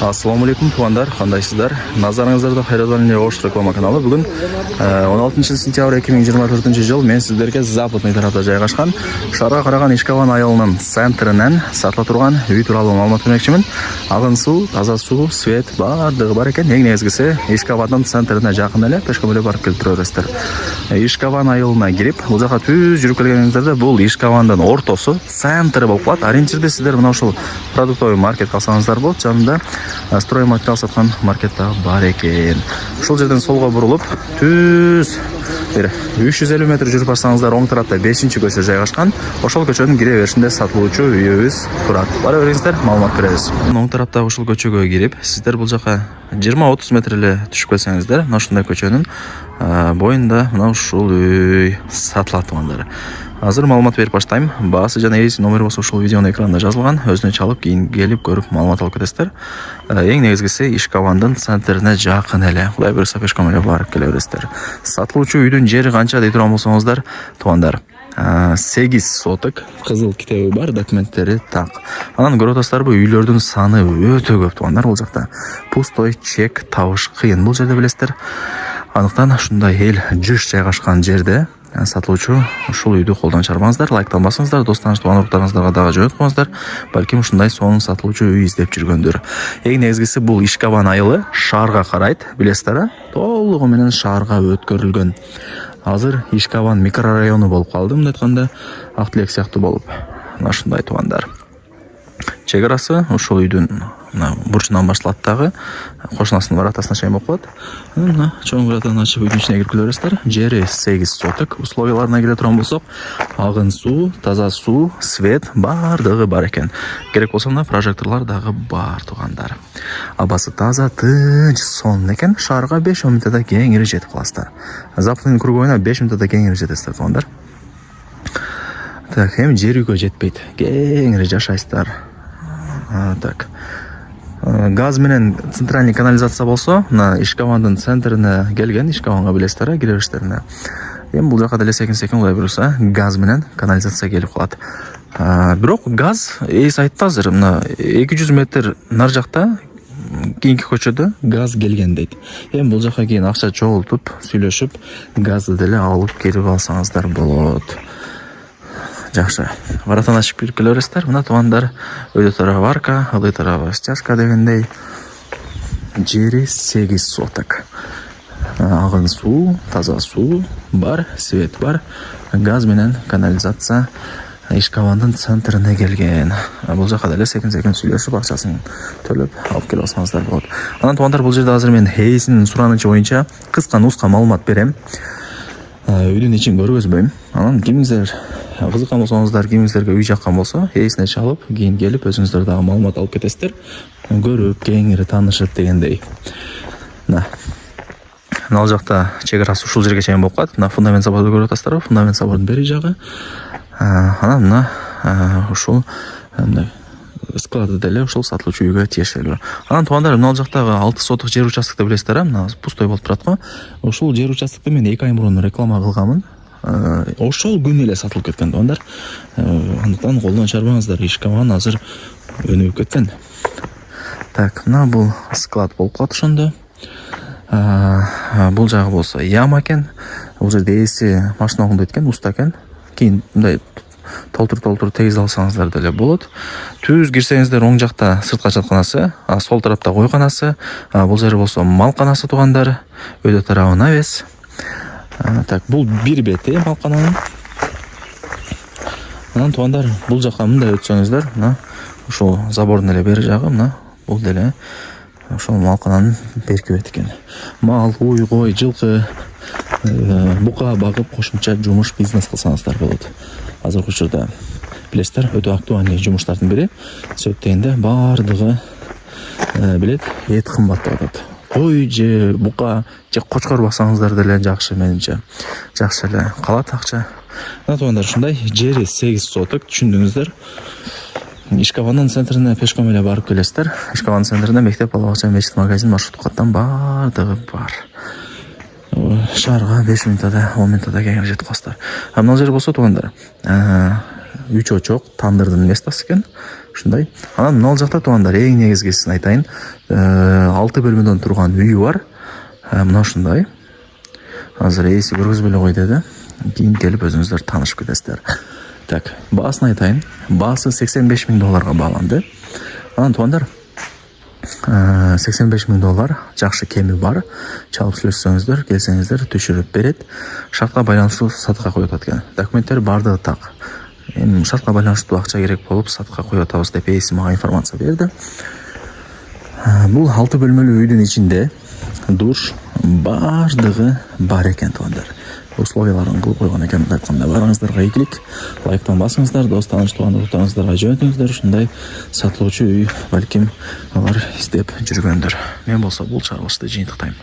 Ассаламу алейкум туғандар, қандайсыздар? Назарыңыздарда Хайрадуан Ош реклама каналы. Бүгін 16 сентябрь 2024 жыл мен сіздерге западный тарапта жайғашқан шарға қараған Ишкаван айылының центрінен сатыла тұрған үй туралы малымат бермекшімін. Ағын су, таза су, свет барлығы бар екен. Ең негізгісі Ишкаванның центріне жақын әлі пешкемеле барып келіп тұрасыздар. Ишкаван айылына келіп, бұл жаққа түз жүріп келгеніңіздерде бұл Ишкавандың ортасы, центрі болып қалады. Ориентирде сіздер мынау ушул продуктовый маркет қалсаңыздар болады. Жанында стройматериал сатқан маркетта бар екен. Ушул жерден солға бұрылып, түз 350 метр жүріп барсаңыздар, оң тарапта 5-ші көше жайғашқан. Ошол көчөнүн кире беришинде сатылуучу үйүбүз турат. Бара бериңиздер, маалымат беребиз. Оң тарапта ушул көчөгө кирип, сиздер бул жака 20-30 метр эле түшүп келсеңиздер, мына ушундай көчөнүн боюнда мына ушул үй сатылат тугандар. Азыр маалымат берип баштайм. Баасы жана эс номер болсо ушул видеонун экранында жазылган. Өзүнө чалып, кийин келип көрүп маалымат алып кетесиздер. Эң негизгиси Ишкавандын центрине жакын эле. Кудай буйруса пешкемеле барып келе бересиздер. Сатылуучу үйдүн жери канча дей турган болсоңуздар, туугандар, 8 соток кызыл китеби бар, документтери так. Анан көрүп атасыздарбы, үйлөрдүн саны өтө көп туугандар. Бул жакта пустой, чек табыш кыйын. Бул жерде билесиздер. Андыктан ушундай эл жыш жайгашкан жерде сатылуучу ушул үйдү колдон чарбаңыздар, лайктан басыңыздар, достарыңыз, тууган-туктарыңыздарга дагы жөнөтүп коюңуздар. Балким ушундай сонун сатылуучу үй издеп жүргөндүр. Эң негизгиси бул Ишкаван айылы шаарга карайт, билесиздер, толугу менен шаарга өткөрүлгөн. Азыр Ишкаван микрорайону болуп калды, мындай айтканда, Ак Тилек сыяктуу болуп. Мына ушундай туугандар. Чек арасы ушул үйдүн бурчунан башталат дагы, кошунасынын воротасына чейин болуп калат. Мына чоң воротаны ачып үйдүн ичине кирип келесиздер. Жери 8 соток. Условияларына келе турган болсок, агын суу, таза суу, свет бардыгы бар экен. Керек болсо мына прожекторлор дагы бар туугандар. Абасы таза, тынч, сонун экен. Шаарга 5 минутта кеңири жетип каласыздар. Западный круговойна 5 минутта кеңири жетесиздер туугандар. Так, эми жер үйгө жетпейт. Кеңири жашайсыздар. Так. Газ менен центральный канализация болсо, мына Ишкавандын центрине келген, Ишкаванга билесиздер, кире бериштерине. Эми бул жака деле секин кудай буюрса, газ менен канализация келип калат. Бирок газ эс айтты азыр, мына 200 метр нар жакта кийинки көчөдө газ келген дейт. Эми бул жака кийин акча чогултуп, сүйлөшүп, газды деле алып келип алсаңыздар болот. Жакшы. Воротаны ачып кирип келе бересиздер. Мына туугандар, өйдө тарабы арка, ылдый тарабы стяжка дегендей. Жери 8 соток. Агын суу, таза суу бар, свет бар, газ менен канализация Ишкавандын центрине келген. Бул жака деле секин сүйлөшүп, акчасын төлөп алып келип алсаңыздар болот. Анан туугандар, бул жерде азыр мен эсинин суранычы боюнча кыска нуска маалымат берем. Үйдүн ичин көргөзбөйм. Анан кимиңиздер кызыккан болсоңуздар, кимиңиздерге үй жаккан болсо, эсине чалып, кийин келип өзүңүздөр дагы маалымат алып кетесиздер. Көрүп, кеңири таанышып дегендей. Мына жакта чек арасы ушул жерге чейин болуп калат. Мына фундамент заборду көрүп атасыздарбы? Фундамент забордун бери жагы. Анан мына ушул склады деле ушул сатылуучу үйгө тиешелүү. Анан туугандар, мына жактагы 6 соток жер участокты билесиздер, мына пустой болуп турат го. Ушул жер участокты мен 2 ай мурун реклама кылганмын. Ошол күн эле сатылып кеткен туугандар. Андыктан колдон чарбаңыздар, Ишкаван азыр өнүгүп кеткен. Так, мына бул склад болуп калат ошондо. Бул жагы болсо яма экен. Бул жерде эси машина окундайт экен, уста экен. Кийин мындай толтур тегиз алсаңыздар деле болот. Түз кирсеңиздер, оң жакта сыртка жатканасы, сол тарапта койканасы, бул жер болсо малканасы туугандар, өйдө тарабы навес. Так, бул бир бети малкананын. Анан туугандар, бул жака мындай өтсөңүздөр, мына ушул забордун эле бери жагы, мына бул деле ошол малкананын берки бети экен. Мал, уй, кой, жылкы, бука багып кошумча жумуш, бизнес кылсаңыздар болот. Азыркы учурда билесиздер, өтө актуальный жумуштардын бири сөт дегенде бардыгы билет, эт кымбаттап атат. Кой же бука же кочкор басаңыздар деле жакшы, менимче. Жакшы эле калат акча. Мына туугандар, ушундай жери 8 соток, түшүндүңүздөр. Ишкавандын центрине пешкемеле барып келесиздер. Ишкавандын центрине мектеп, бала бакча, мечит, магазин, маршруттук каттан бардыгы бар. Шаарга 5 минутта, 10 минутта кеңири жетип каласыздар. Мына жер болсо туугандар, 3 очок тандырдын местасы экен. Ушундай. Анан мына жакта туугандар эң негизгисин айтайын. 6 бөлмөдөн турган үй бар. Мына ушундай. Азыр эси көргөзбөй эле кой деди. Кийин келип өзүңүздөр таанышып кетесиздер. Так, баасын айтайын. Баасы $85,000 бааланды. Анан туугандар, $85,000 жакшы кеми бар. Чалып сүйлөшсөңүздөр, келсеңиздер түшүрүп берет. Шартка байланыштуу сатка коюп атат экен. Документтер бардыгы так. Эми шартка байланыштуу акча керек болуп сатка коюп атабыз деп эси мага информация берди. Бул 6 бөлмөлүү үйдүн ичинде душ бардыгы бар экен туугандар. Условияларын кылып койгон экен деп айтканда. Барыңыздарга ийгилик. Лайктан басыңыздар, дос тааныш туугандарыңыздарга жөнөтүңүздөр. Ушундай сатылуучу үй балким алар издеп жүргөндөр. Мен болсо бул чыгарылышты жыйынтыктайм.